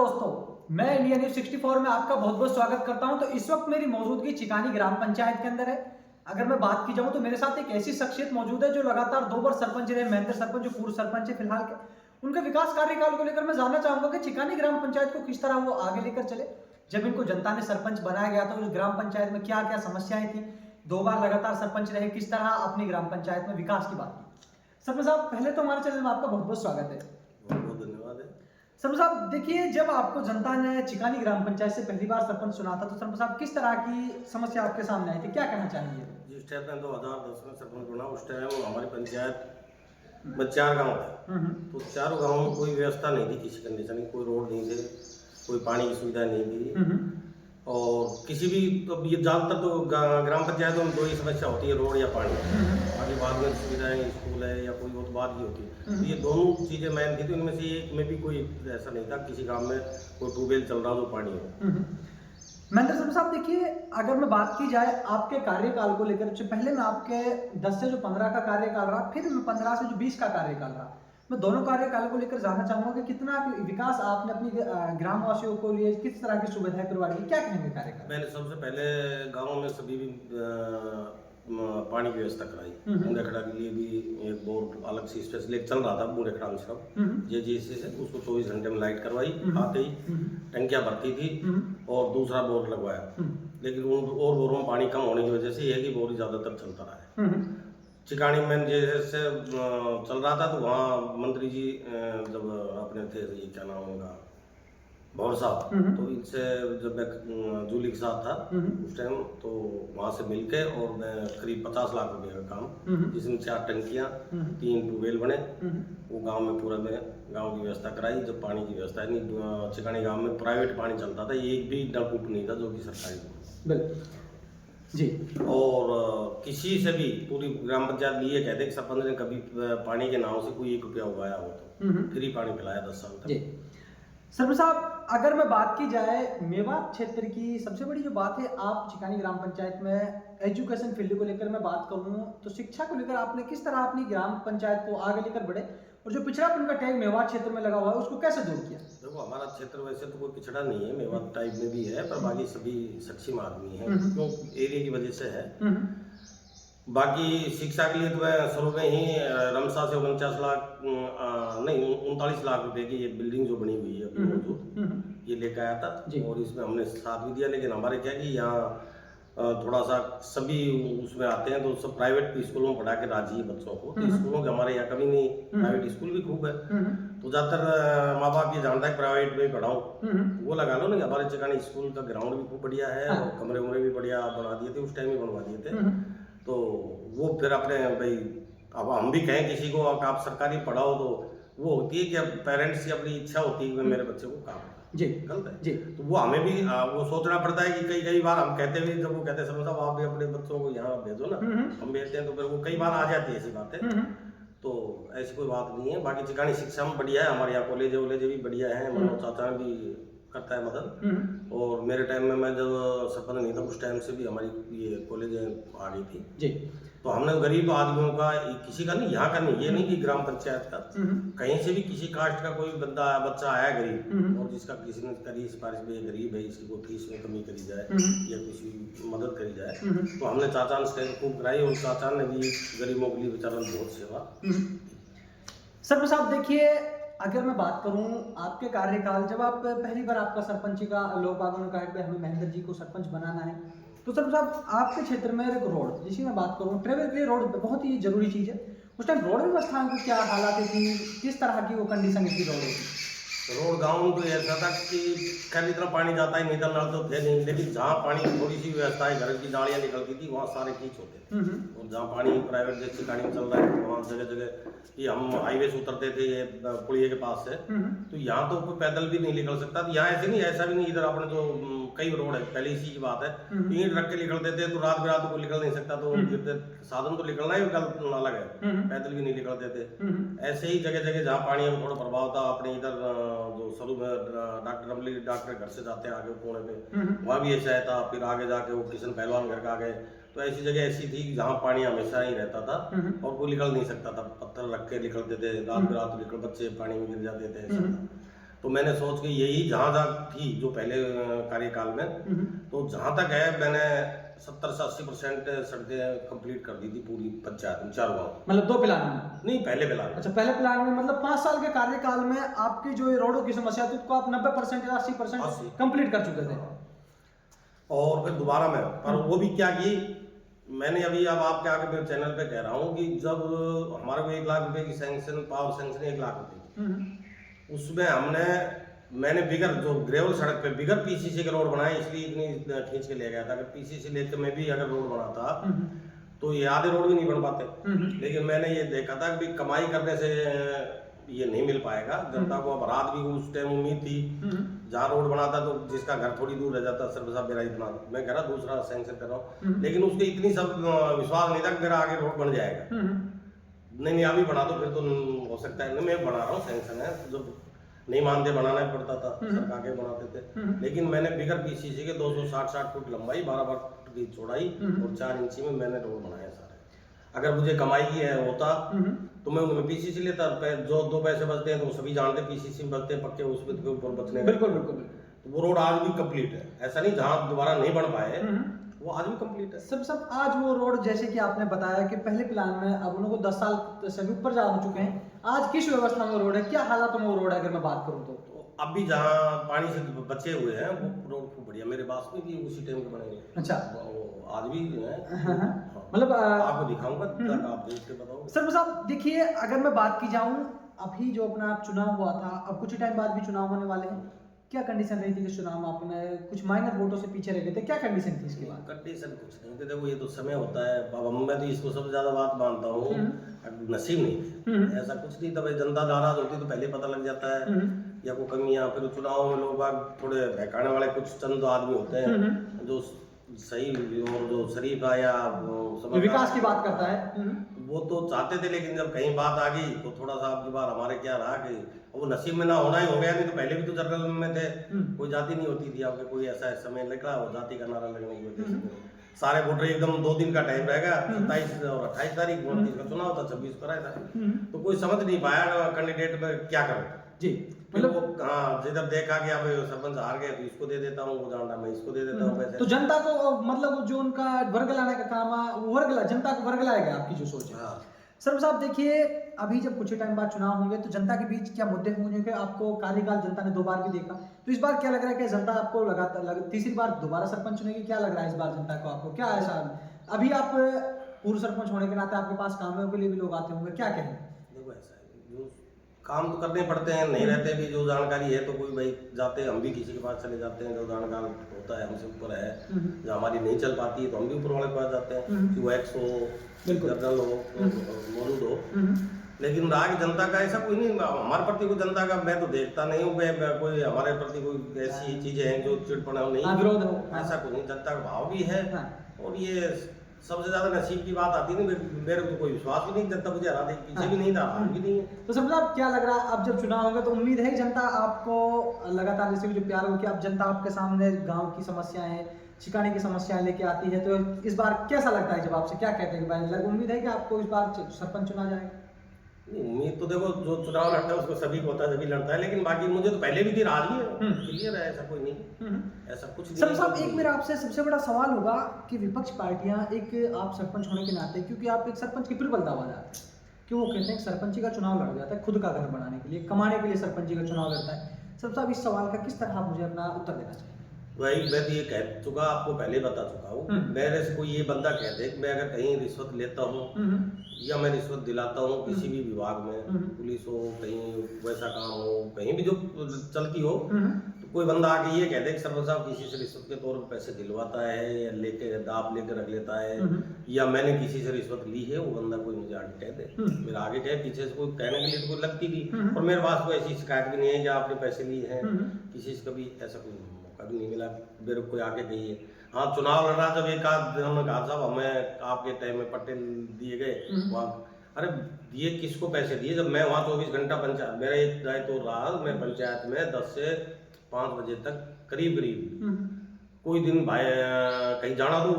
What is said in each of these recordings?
दोस्तों, मैं India news 64 में आपका बहुत बहुत स्वागत करता हूं। तो इस वक्त मेरी मौजूदगी चिकानी ग्राम पंचायत के अंदर है। अगर मैं बात की जाऊं तो मेरे साथ एक ऐसी शख्सियत मौजूद है जो लगातार 2 बार सरपंच रहे। महेंद्र सरपंच जो पूर्व सरपंच है फिलहाल के, उनके विकास कार्यकाल को लेकर मैं जानना चाहूंगा कि चिकानी ग्राम पंचायत को किस तरह वो आगे लेकर चले। जब इनको जनता ने सरपंच बनाया गया तो उस ग्राम पंचायत में क्या क्या समस्याएं थी, 2 बार लगातार सरपंच रहे, किस तरह अपनी ग्राम पंचायत में विकास की बात की। सरपंच साहब, पहले तो हमारे चैनल में आपका बहुत बहुत स्वागत है। बहुत बहुत धन्यवाद है। सरपंच साहब देखिए, जब आपको जनता ने चिकानी ग्राम पंचायत से पहली बार सरपंच चुना था तो सरपंच साहब किस तरह की समस्या आपके सामने आई थी, क्या कहना चाहेंगे? जिस टाइम में 2010 में सरपंच बना उस टाइम हमारी पंचायत में 4 गांव थे। तो चारों गांवों में कोई व्यवस्था नहीं थी, किसी कंडीशन की, कोई रोड नहीं थे, कोई पानी की सुविधा नहीं थी। और किसी भी तो ये ज़्यादातर तो ग्राम पंचायतों में 2 ही समस्या होती है, रोड या पानी। आगे बाद में सुविधाएं, स्कूल है या कोई बहुत बात ही होती है। तो ये दोनों चीज़ें मेन थी। तो इनमें से एक में भी कोई ऐसा नहीं था किसी गांव में कोई ट्यूबवेल चल रहा हो तो पानी हो। महेंद्र सरपंच साहब देखिए, अगर मैं बात की जाए आपके कार्यकाल को लेकर, पहले मैं आपके 10 से जो 15 का कार्यकाल रहा, फिर 15 से जो 20 का कार्यकाल रहा, मैं दोनों कार्यकाल को लेकर जानना चाहूंगा कि कितना विकास आपने अपनी ग्रामवासियों को लिए, किस तरह की सुविधाएं करवाई, क्या कहेंगे कार्यकाल? मैंने सबसे पहले गाँव में सभी भी पानी की व्यवस्था कराई। बूढ़ेखड़ा के लिए भी एक बोर अलग से स्पेशल एक चल रहा था, बूढ़ेखड़ा में सिर्फ जेजीसी से उसको 24 घंटे में लाइट करवाई, आते ही टंकियां भरती थी और दूसरा बोर लगवाया। लेकिन उन और बोरों में पानी कम होने की वजह से यह कि बोर ज्यादातर चलता रहा है। चिकानी में जैसे चल रहा था तो वहाँ मंत्री जी जब अपने थे, ये क्या नाम होगा, भौर साहब, तो इनसे जब मैं जूली के साथ था उस टाइम, तो वहाँ से मिलके और मैं करीब 50 लाख रुपए का काम, जिसमें 4 टंकियाँ, 3 ट्यूबवेल बने, वो गांव में पूरा में गांव की व्यवस्था कराई। जब पानी की व्यवस्था नहीं, चिकानी गांव में प्राइवेट पानी चलता था, एक भी नलकूप नहीं था जो कि सरकारी जी। और किसी से भी पूरी ग्राम पंचायत लिए कहते कि सरपंच ने कभी पानी के नाव से कोई 1 रुपया उगाया हो तो फ्री पानी पिलाया 10 साल तक। सरपंच साहब, अगर मैं बात की जाए मेवात क्षेत्र की, सबसे बड़ी जो बात है, आप चिकानी ग्राम पंचायत में एजुकेशन फील्ड को लेकर मैं बात करूं तो शिक्षा को लेकर आपने किस तरह अपनी ग्राम पंचायत को आगे लेकर बढ़े, और जो पिछड़ापन का टैग मेवात क्षेत्र में लगा हुआ है उसको कैसे दूर किया? देखो, हमारा क्षेत्र वैसे तो कोई पिछड़ा नहीं है, मेवात टाइप में भी है, पर बाकी सभी सक्षम आदमी है, क्यों एरिया की वजह से है। बाकी शिक्षा के लिए तो मैं शुरू में ही रमसा से 49 लाख नहीं 39 लाख रुपए की ये बिल्डिंग जो बनी हुई है मौजूद, ये लेकर आया था और इसमें हमने साथ भी दिया। लेकिन हमारे क्या कि यहाँ थोड़ा सा सभी उसमें आते हैं तो सब प्राइवेट स्कूलों में पढ़ा के राजी है बच्चों को। तो स्कूलों के हमारे यहाँ कभी नहीं, प्राइवेट स्कूल भी खूब है। तो ज़्यादातर माँ बाप ये जानता है प्राइवेट में पढ़ाओ, वो लगा लो ना। हमारे चिकानी स्कूल का ग्राउंड भी खूब बढ़िया है और कमरे उमरे भी बढ़िया बना दिए थे, उस टाइम ही बनवा दिए थे। तो वो फिर अपने भाई, अब हम भी कहें किसी को आप सरकारी पढ़ाओ तो वो होती है कि अब पेरेंट्स की अपनी इच्छा होती है कि मेरे बच्चे को काम जी गलत है जी। तो वो हमें भी वो सोचना पड़ता है कि कई बार हम कहते हुए, जब वो कहते हैं सरपंच साहब आप भी अपने बच्चों को यहाँ भेजो ना, हम भेजते हैं तो फिर वो कई बार आ जाती है ऐसी बातें। तो ऐसी कोई बात नहीं है। बाकी चिकानी शिक्षा में बढ़िया है, हमारे यहाँ कॉलेज वॉलेज भी बढ़िया है, मनोज चाचा भी करता है मदद। और मेरे टाइम में मैं जब सरपंच नहीं था उस टाइम से भी हमारी ये कॉलेज आ गई थी जी। तो हमने गरीब आदमियों का, किसी का नहीं, यहाँ का नहीं, ये नहीं कि ग्राम पंचायत का, कहीं से भी किसी कास्ट का कोई बच्चा आया गरीब और जिसका किसी ने करी सिफारिश में गरीब है, इसकी कोई फीस में कमी करी जाए या किसी मदद करी जाए, तो हमने चाचा ने खूब कराई और चाचा ने भी गरीबों के लिए बेचारा बहुत सेवा। सरपंच साहब देखिए, अगर मैं बात करूं आपके कार्यकाल, जब आप पहली बार आपका सरपंची का लोग बागों ने कहा कि हमें महेंद्र जी को सरपंच बनाना है, तो सरपंच साहब आपके क्षेत्र में एक रोड, जिसकी मैं बात करूं, ट्रेवल के लिए रोड बहुत ही जरूरी चीज़ है। उस टाइम रोड व्यवस्थाओं को क्या हालात थी, किस तरह की वो कंडीशन थी रोड की? रोड गाँव में तो ऐसा था कि कल इतना पानी जाता ही नहीं था, नल तो थे नहीं, लेकिन जहाँ पानी की थोड़ी सी व्यवस्था है, घर की नालियाँ निकलती थी, वहाँ सारे कीच होते थे। और जहाँ पानी प्राइवेट जैसे चिकानी चल रहा है वहाँ जगह जगह, कि हम हाईवे से उतरते थे ये पुलिये के पास से, तो यहाँ तो कोई पैदल भी नहीं निकल सकता। तो यहाँ ऐसे नहीं, ऐसा भी नहीं, इधर अपने जो कई रोड है, पहले इसी की बात है, ईंट रख के निकलते थे, तो रात बिरात को निकल नहीं सकता, तो साधन तो निकलना ही अलग है, पैदल भी नहीं निकलते थे। ऐसे ही जगह जगह जहाँ पानी का थोड़ा प्रभाव था, अपने इधर जो शुरू में डॉक्टर घर से जाते हैं आगे कोने पे, वहाँ भी ऐसा था। फिर आगे जाके वो किशन पहलवान घर का आगे, तो ऐसी जगह ऐसी थी जहाँ पानी हमेशा ही रहता था और कोई निकल नहीं सकता था, पत्थर रख के निकलते थे, रात बिरात निकल, बच्चे पानी में गिर जाते थे, ऐसा था। तो मैंने सोच के यही जहाँ तक थी जो पहले कार्यकाल में, तो जहाँ तक है मैंने 70 से 80% सड़कें कंप्लीट कर दी थी पूरी पंचायत में, 4 गाँव। मतलब 2 प्लान में? नहीं, पहले प्लान। अच्छा, पहले प्लान में, मतलब 5 साल के कार्यकाल में आपकी जो ये रोडों की समस्या थी उसको आप 90% या 80% कंप्लीट कर चुके थे। और फिर दोबारा में, पर वो भी क्या की मैंने अभी, अब आपके आगे मेरे चैनल पे कह रहा हूँ कि जब हमारे को 1 लाख रुपए की सैंक्शन, पावर सैंक्शन 1 लाख रुपए की, उसमें मैंने बिगर जो ग्रेवल सड़क पे बिगर पीसीसी के रोड बनाए, इसलिए इतनी खींच के ले गया था। अगर पीसीसी लेके मैं भी अगर रोड बनाता तो ये आधे रोड भी नहीं बन पाते। लेकिन मैंने ये देखा था कि कमाई करने से ये नहीं मिल पाएगा जनता को। अब रात भी उस टाइम उम्मीद थी, जहाँ रोड बनाता तो जिसका घर थोड़ी दूर रह जाता, सर साहब मेरा इतना, मैं कह रहा दूसरा सैंक्शन कर रहा हूँ, लेकिन उसके इतनी सब विश्वास नहीं था कि मेरा आगे रोड बन जाएगा। नहीं अभी बना दो, फिर तो हो सकता है। नहीं, मैं बना रहा हूँ, सैंक्शन है। जब नहीं मानते बनाना ही पड़ता था, सरकार के बनाते थे। लेकिन मैंने बिगर पीसीसी के 260 फुट लंबाई, 12 फुट की चौड़ाई और 4 इंची में मैंने रोड बनाया सारे। अगर मुझे कमाई की है होता तो मैं उनमें पीसीसी लेता। जो 2 पैसे बचते हैं तो सभी जानते हैं पीसीसी में बचते हैं पक्के, उसके ऊपर बचने। बिल्कुल बिल्कुल। तो वो रोड आज भी कंप्लीट है, ऐसा नहीं जहाँ दोबारा नहीं बन पाए, वो आज भी कंप्लीट है। सब आज वो रोड, जैसे कि आपने बताया कि पहले प्लान में, अब उनको 10 साल से भी ऊपर जा चुके हैं, आज किस व्यवस्था में रोड है, क्या हालात में वो रोड है अगर मैं बात करूं तो? अब भी जहाँ पानी से बचे हुए हैं वो रोड खूब बढ़िया, मेरे पास में भी उसी टाइम के बने हुए। अच्छा, वो आज भी है। मतलब आपको दिखाऊंगा, आप देख के बताओ। सर साहब देखिए, अगर मैं बात की जाऊं, अभी जो अपना चुनाव हुआ था, अब कुछ टाइम बाद भी चुनाव होने वाले हैं, क्या कंडीशन रही थी कि चुनाव में आपने कुछ माइनर वोटों से पीछे रह गए थे, क्या कंडीशन थी इसके बाद? कंडीशन कुछ नहीं थी, देखो ये तो समय होता है। बाबा मैं तो इसको सबसे ज्यादा बात मानता हूँ, नसीब नहीं थी, ऐसा कुछ नहीं था भाई। जनता नाराज होती तो पहले पता लग जाता है या कोई कमियां। फिर चुनाव में लोग थोड़े बहकाने वाले कुछ चंद आदमी होते हैं जो सही और जो शरीफ आया विकास की बात करता है, वो तो चाहते थे। लेकिन जब कहीं बात आ गई तो थोड़ा सा आपकी बार हमारे क्या रहा कि वो नसीब में ना होना ही हो गया। नहीं तो पहले भी तो जनरल में थे, कोई जाति नहीं होती थी आपके, कोई ऐसा समय निकला वो जाति का नारा लगने की वजह से सारे वोटर एकदम 2 दिन का टाइम रहेगा, 27 और 28 तारीख 29 का चुनाव था, 26 को आया था। तो कोई समझ नहीं पाया कैंडिडेट में क्या करें जी। मतलब हाँ, जिधर देखा कि अब सरपंच हार गए तो इसको दे देता हूँ, वो जानता मैं इसको दे देता हूँ पैसे। तो जनता को मतलब जो उनका वर्ग लाने का काम है, वर्ग जनता को वर्ग लाएगा, आपकी जो सोच है। सर साहब देखिए, अभी जब कुछ टाइम बाद चुनाव होंगे तो जनता के बीच क्या मुद्दे होंगे? कि आपको कार्यकाल जनता ने 2 बार भी देखा, तो इस बार क्या लग रहा है कि जनता आपको लगातार तीसरी बार दोबारा सरपंच चुनेगी? क्या लग रहा है इस बार जनता को, आपको क्या ऐसा? अभी आप पूर्व सरपंच होने के नाते आपके पास कामों के लिए भी लोग आते होंगे, क्या कहेंगे? देखो ऐसा है, जो काम तो करने पड़ते हैं, नहीं रहते भी जो जानकारी है तो कोई भाई जाते हैं, हम भी किसी के पास चले जाते हैं जो जानकार होता है, हमसे ऊपर है, जो हमारी नहीं चल पाती है तो हम भी ऊपर वाले के पास जाते हैं, कि वो एक्स हो, जनरल हो, मौजूद हो। लेकिन राग जनता का ऐसा कोई नहीं, हमारे प्रति कोई जनता का मैं तो देखता नहीं हूँ, कोई हमारे प्रति कोई ऐसी चीजें हैं जो चिड़पना नहीं, विरोध हो, ऐसा कोई नहीं। जनता का भाव भी है और ये सबसे ज्यादा नसीब की बात आती है ना, मेरे को कोई विश्वास भी नहीं, जनता मुझे हरा देगी, पीछे भी नहीं था, भी नहीं है। तो समझ आप क्या लग रहा है, अब जब चुनाव होंगे तो उम्मीद है जनता आपको लगातार जैसे जो प्यार हो कि अब जनता आपके सामने गांव की समस्याएं, छिकाने की समस्याएं लेके आती है, तो इस बार कैसा लगता है जब आपसे क्या कहते हैं कि भाई उम्मीद है कि आपको इस बार सरपंच चुना जाएगा? उम्मीद तो देखो जो चुनाव लड़ता है उसको सभी को होता है, सभी लड़ता है, लेकिन बाकी मुझे तो पहले भी थी, आज भी है, क्लियर है, ऐसा कोई नहीं, ऐसा कुछ नहीं। सर साहब एक मेरा आपसे सबसे बड़ा सवाल होगा कि विपक्ष पार्टियां, एक आप सरपंच होने के नाते, क्योंकि आप एक सरपंच के प्रबल दावादार, कि वो कहते हैं सरपंची का चुनाव लड़ जाता है खुद का घर बनाने के लिए, कमाने के लिए सरपंची का चुनाव लड़ता है। सर साहब इस सवाल का किस तरह आप मुझे अपना उत्तर देना चाहिए? भाई मैं तो ये कह चुका, आपको पहले बता चुका हूँ, मेरे से कोई ये बंदा कह दे कि मैं अगर कहीं रिश्वत लेता हूँ या मैं रिश्वत दिलाता हूँ किसी भी विभाग में, पुलिस हो, कहीं वैसा काम हो, कहीं भी जो चलती हो, तो कोई बंदा आके ये कह दे कि सरपंच साहब किसी से रिश्वत के तौर पर पैसे दिलवाता है या लेके दाब लेके रख लेता है या मैंने किसी से रिश्वत ली है, वो बंदा कोई मुझे आगे कह दे, मेरा आगे कहे, पीछे से कोई कहने के लिए तो कोई लगती थी, और मेरे पास कोई ऐसी शिकायत भी नहीं है कि आपने पैसे लिए हैं किसी से, कभी ऐसा कोई कभी नहीं मिला मेरे को आके कही है। हाँ, चुनाव लड़ा जब एक आध हमने कहा साहब हमें आपके टाइम में पट्टे दिए गए, वहाँ अरे दिए किसको पैसे दिए, जब मैं वहाँ 24 घंटा पंचायत, मेरा एक दायित्व रहा, मैं पंचायत में 10 से 5 बजे तक करीब कोई दिन भाई कहीं जाना तो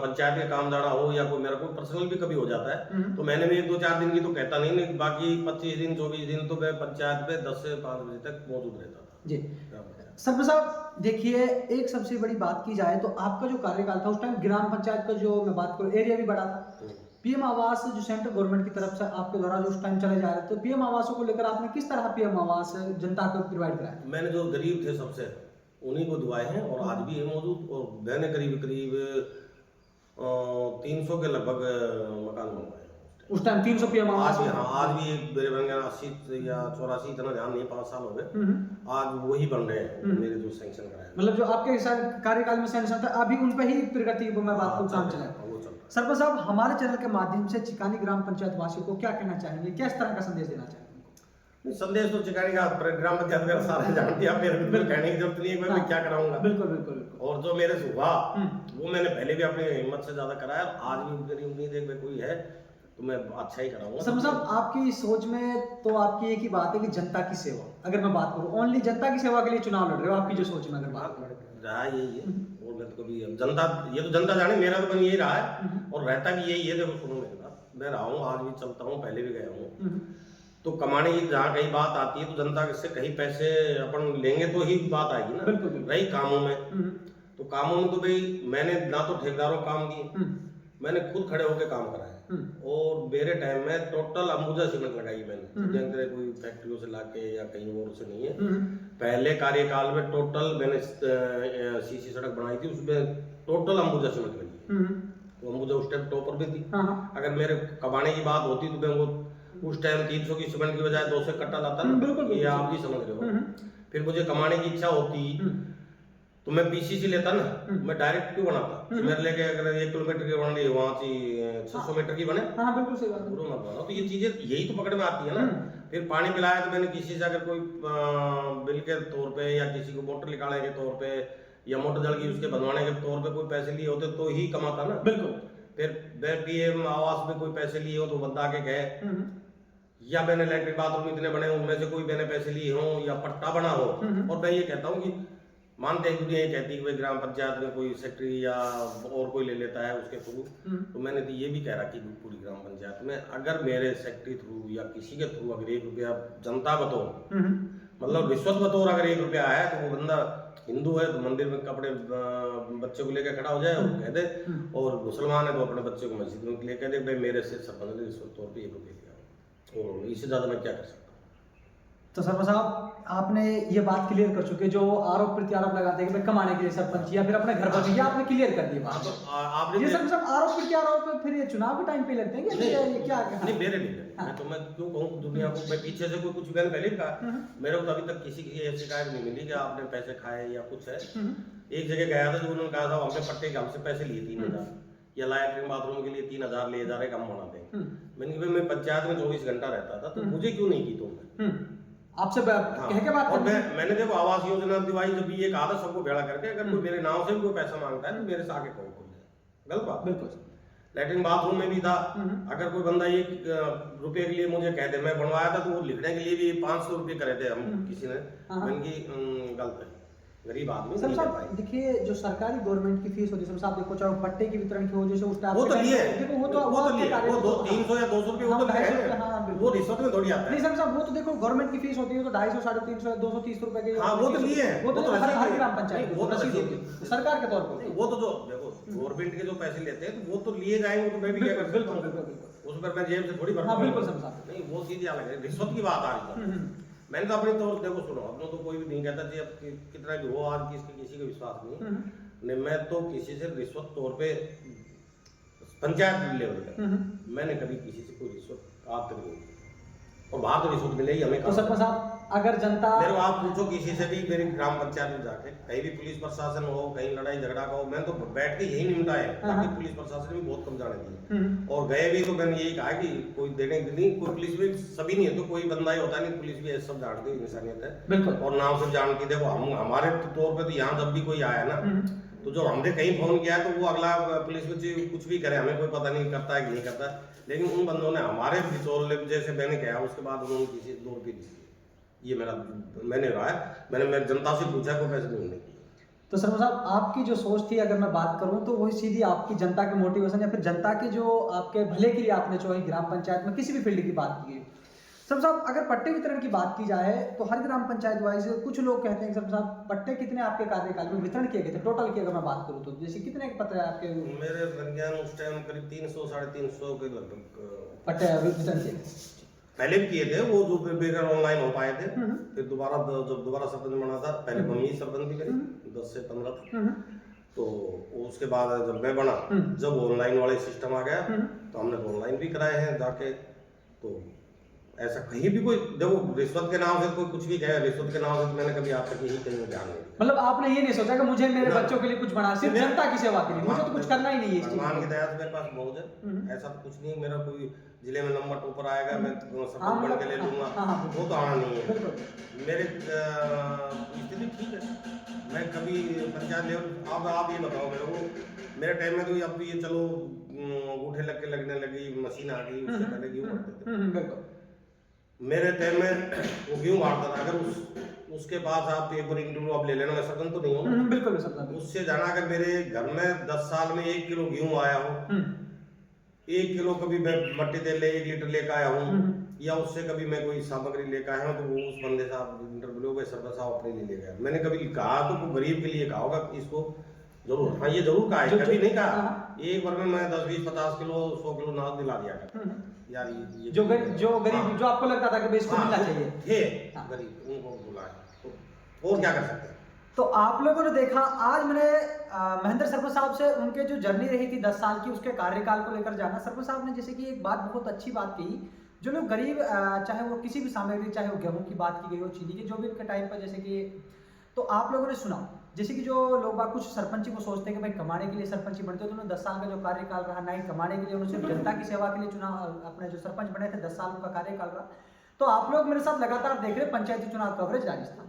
पंचायत के काम जाना हो या कोई मेरा कोई पर्सनल भी कभी हो जाता है तो मैंने भी 1-2-4 दिन की तो कहता नहीं, बाकी 25 दिन 24 दिन तो मैं पंचायत पे 10 से 5 बजे तक मौजूद रहता था जी। सरपंच साहब देखिए, एक सबसे बड़ी बात की जाए तो आपका जो कार्यकाल था उस टाइम ग्राम पंचायत का जो मैं बात करूँ एरिया भी बड़ा था। पीएम आवास जो सेंट्रल गवर्नमेंट की तरफ से आपके द्वारा जो उस टाइम चले जा रहे थे, तो पीएम आवासों को लेकर आपने किस तरह पीएम आवास जनता को प्रोवाइड कराया? मैंने जो गरीब थे सबसे उन्हीं को दिवाए हैं और आज भी है मौजूद। और मैंने करीब 300 के लगभग मकान बनवाए उस टाइम 300 पीएम आवास। आज भी एक मेरे बन गया 80 या 84, इतना ध्यान नहीं, 5 साल हो गए, आज वही बन रहे हैं मेरे जो सैंक्शन कराए। मतलब जो आपके कार्यकाल में सैंक्शन था अभी उन पे ही प्रगति को मैं बात को काम चला। सरपंच साहब, हमारे चैनल के माध्यम से चिकानी ग्राम पंचायत वासियों को क्या कहना चाहेंगे, किस तरह का संदेश देना चाहेंगे? संदेश तो चिकानी का ग्राम पंचायत का सारे जानते हैं, मेरे बिल्कुल कहने की जरूरत नहीं है, मैं क्या कराऊंगा। बिल्कुल बिल्कुल बिल्कुल। और जो मेरे से हुआ वो मैंने पहले भी अपनी हिम्मत से ज्यादा कराया, आज भी मेरी उम्मीद है कोई है तो मैं अच्छा ही कराऊंगा। सरपंच साहब, आपकी सोच में तो आपकी एक ही बात है कि जनता की सेवा, अगर मैं बात करूं ओनली जनता की सेवा के लिए चुनाव लड़ रहे हो, आपकी जो सोच में अगर बात रहा यही है। और मैं तो कभी जनता, ये तो जनता जाने, मेरा तो मन यही रहा है और रहता भी यही है। देखो सुनो मेरी बात, मैं रहा हूँ, आज भी चलता हूँ, पहले भी गया हूँ, तो कमाने की जहाँ कहीं बात आती है तो जनता से कहीं पैसे अपन लेंगे तो ही बात आएगी ना। रही कामों में, तो कामों में तो भाई मैंने ना तो ठेकेदारों काम किए, मैंने खुद खड़े होकर काम कराया। और मेरे टाइम में टोटल अंबुजा सीमेंट लगाई मैंने, कोई फैक्ट्रियों से लाके या कहीं और से नहीं है। पहले कार्यकाल में टोटल मैंने सीसी सड़क बनाई थी, उसमें टोटल अंबुजा सीमेंट लगी। तो अंबुजा उस टाइम टॉपर भी थी। अगर मेरे कमाने की बात होती तो मैं वो उस टाइम 300 की सीमेंट की बजाय 200 कट्टा लाता ना, ये आप भी समझ रहे हो। फिर मुझे कमाने की इच्छा होती तो मैं पीसीसी लेता ना, मैं डायरेक्ट क्यों बनाता? मेरे लेके अगर 1 किलोमीटर की बन रही है वहां से 600 मीटर की बने। हाँ बिल्कुल सही बात है। तो ये चीजें यही तो पकड़ में आती है ना। फिर पानी पिलाया तो मैंने किसी से अगर कोई बिल के तौर पे या किसी को मोटर निकालने के तौर पे या मोटर जल की उसके बनवाने के तौर पे कोई पैसे लिए होते तो ही कमाता ना। बिल्कुल। फिर पीएम आवास में कोई पैसे लिए हो तो बंदा आके कहे, या मैंने लैट्रिन बाथरूम इतने बने उनमें से कोई मैंने पैसे लिए हो या पट्टा बना हो, और मैं ये कहता हूँ कि मानते हैं दुनिया ये कहती है कि भाई ग्राम पंचायत में कोई सेक्रेटरी या और कोई ले लेता है उसके थ्रू, तो मैंने तो ये भी कह रहा कि पूरी ग्राम पंचायत में अगर मेरे सेक्रेटरी थ्रू या किसी के थ्रू अगर 1 रुपया जनता बतौर, मतलब रिश्वत बतौर अगर 1 रुपया आया तो वो बंदा हिंदू है तो मंदिर में कपड़े बच्चे को लेकर खड़ा हो जाए और कह दे, और मुसलमान है तो अपने बच्चे को मस्जिद में लेकर दे भाई मेरे से सरपंच ने रिश्वत तौर पर 1 रुपया दिया, और इससे ज्यादा मैं क्या कर सकता हूँ। तो सरपंच साहब, आपने ये बात क्लियर कर चुके, जो आरोप प्रत्यारोप लगाते हैं कि भाई कमाने के लिए सरपंच या फिर अपने घर पर, ये आपने क्लियर कर दिया बात। आपने ये सब आरोप प्रत्यारोप फिर ये चुनाव के टाइम पे लगते हैं कि ये क्या? नहीं मेरे नहीं, तो मैं क्यों कहूँ दुनिया को, मैं पीछे से कोई कुछ मैंने पहले भी कहा, मेरे को अभी तक किसी की ऐसी शिकायत नहीं मिली कि आपने पैसे खाए या कुछ है। एक जगह गया था जो उन्होंने कहा था हमने पट्टे के हमसे पैसे लिए 3000 या लैट्रिन बाथरूम के लिए 3000 ले जा रहे हम बनाते हैं। मैंने कहा मैं पंचायत में 24 घंटा रहता था तो मुझे क्यों नहीं की तुमने? आपसे कह के बात। और मैंने देखो आवास योजना दिवाई, जब भी ये कहा था सबको भेड़ा करके अगर कोई मेरे नाम से भी कोई पैसा मांगता है तो मेरे से आगे कहो खोल जाए, गलत बात। बिल्कुल। लैट्रिन बाथरूम में भी था, अगर कोई बंदा 1 रुपये के लिए मुझे कह दे, मैं बनवाया था तो वो लिखने के लिए भी 500 रुपये करे थे हम किसी ने, मैंने गलत है, गरीब आदमी नहीं कर पाएंगे। देखिए जो सरकारी गवर्नमेंट की फीस होती है साहब, देखो चाहे पट्टे की वितरण की वजह से उस टाइम वो तो लिए देखो वो तो 300 या 200 रुपये वो तो लिए, वो रिश्वत में थोड़ी आता है। नहीं साहब, वो तो देखो गवर्नमेंट की फीस होती है तो 250, 350, 230 रुपए के, हाँ वो तो लिए, वो तो हर ग्राम पंचायत वो रसीद होती है सरकार के तौर पर। वो तो जो देखो गवर्नमेंट के जो पैसे लेते हैं तो वो तो लिए जाएंगे, तो मैं भी क्या कर सकता हूँ, उस पर मैं जेब से थोड़ी भरता हूँ। बिल्कुल साहब, नहीं वो सीधी अलग है, रिश्वत की बात आ रही है। मैंने तो अपने तौर देखो सुनो, अपनों तो कोई भी नहीं कहता कि अब कितना भी हो, आज किसी का विश्वास नहीं, मैं तो किसी से रिश्वत तौर पे पंचायत लेवल पे मैंने कभी किसी से कोई रिश्वत आज तक नहीं, और बाहर तो रिश्वत मिले ही हमें। तो सरपंच साहब अगर जनता, मेरे को आप पूछो किसी से भी मेरी ग्राम पंचायत में जाके, कहीं भी पुलिस प्रशासन हो, कहीं लड़ाई झगड़ा का हो, मैंने तो बैठ के यही निपटा है, ताकि पुलिस प्रशासन भी बहुत कम जाने दिए, और गए भी तो मैंने यही कहा कि कोई देने नहीं, कोई पुलिस भी सभी नहीं है तो कोई बंदा ही होता नहीं, पुलिस भी सब जानती है, इंसानियत है बिल्कुल, और नाम से जानती। देखो हम हमारे तौर पर तो यहाँ जब भी कोई आया ना तो जो हमने कहीं फोन किया तो वो अगला पुलिस में कुछ भी करे हमें कोई पता नहीं करता है कि नहीं करता, लेकिन उन बंदों ने हमारे बिचौले जैसे मैंने कहा उसके बाद उन्होंने किसी 2 रुपये दी, ये मैंने रहा है, मैंने जनता से पूछा कोई पैसे नहीं किए। तो सरपंच साहब आपकी जो सोच थी अगर मैं बात करूं तो वही सीधी आपकी जनता के मोटिवेशन या फिर जनता के जो आपके भले के लिए आपने जो है ग्राम पंचायत में किसी भी फील्ड की बात की है। सरपंच साहब अगर पट्टे वितरण की बात की जाए तो हर ग्राम पंचायत वाइज कुछ लोग कहते हैं कि सरपंच साहब पट्टे कितने आपके कार्यकाल में वितरण किए गए थे टोटल की अगर मैं बात करूं तो जैसे कितने पत्र है आपके मेरे विज्ञान उस टाइम करीब 300 350 के लगभग पट्टे वितरण किए गए? पहले भी किए थे, वो जो बेगर ऑनलाइन हो पाए थे। फिर दोबारा जब दोबारा सरपंच बना था, पहले हम ही सरपंच भी करे 10 से 15 था। तो उसके बाद जब मैं बना, जब ऑनलाइन वाले सिस्टम आ गया तो हमने ऑनलाइन भी कराए हैं जाके। तो ऐसा कहीं भी कोई देखो रिश्वत के नाम से कोई कुछ भी कहे, रिश्वत के नाम से तो मैंने कभी आप तक यही कहीं ध्यान नहीं दिया। मतलब आपने ये नहीं सोचा कि मुझे मेरे बच्चों के लिए कुछ बना, सिर्फ जनता की सेवा के लिए, मुझे तो कुछ करना ही नहीं है इस चीज भगवान की दया से मेरे पास बहुत है, ऐसा तो कुछ नहीं। मेरा कोई जिले में नंबर ऊपर आएगा मैं सरपंच बन के ले लूंगा, वो तो आना नहीं है। मेरे स्थिति ठीक है, मैं कभी पंचायत लेवल अब आप ये बताओ मेरे को, मेरे टाइम में तो अब ये चलो अंगूठे लग के लगने लगी, मशीन आ गई, उससे पहले गेहूं करते थे। मेरे टाइम में वो गेहूं काटता था, अगर उसके बाद आप एक बार इंटरव्यू आप ले लेना, मैं सरपंच तो नहीं हूँ बिल्कुल सरपंच, उससे जाना अगर मेरे घर में 10 साल में 1 किलो गेहूं आया हो, 1 किलो कभी मैं मट्टी तेल ले 1 लीटर लेकर आया हूँ, या उससे कभी मैं कोई सामग्री लेकर आया हूँ, तो वो उस बंदे साहब इंटरव्यू में सरपंच साहब अपने लिए ले गया। मैंने कभी कहा तो गरीब के लिए कहा होगा इसको जरूर, हाँ ये जरूर कहा है, कभी नहीं कहा एक बार में मैं 10 20 50 किलो 100 किलो नाज दिला दिया कर यार, ये जो गरीब जो आपको लगता था कि इसको मिलना चाहिए, ये गरीब उनको बुलाया, तो और क्या कर सकते हैं। तो आप लोगों ने देखा आज मैंने महेंद्र सरपंच साहब से उनके जो जर्नी रही थी 10 साल की, उसके कार्यकाल को लेकर जाना। सरपंच साहब ने जैसे कि एक बात बहुत अच्छी बात कही, जो लोग गरीब चाहे वो किसी भी सामग्री, चाहे वो गेहूं की बात की गई हो, चीनी की, जो भी उनके टाइम पर जैसे कि, तो आप लोगों ने सुना जैसे कि जो लोग बात कुछ सरपंची को सोचते हैं कि भाई कमाने के लिए सरपंची बनते हो, तो उन्होंने 10 साल का जो कार्यकाल रहा ना ही कमाने के लिए, उन्होंने सिर्फ जनता की सेवा के लिए चुना, अपने जो सरपंच बने थे 10 साल का कार्यकाल रहा। तो आप लोग मेरे साथ लगातार देख रहे पंचायती चुनाव कवरेज राजस्थान,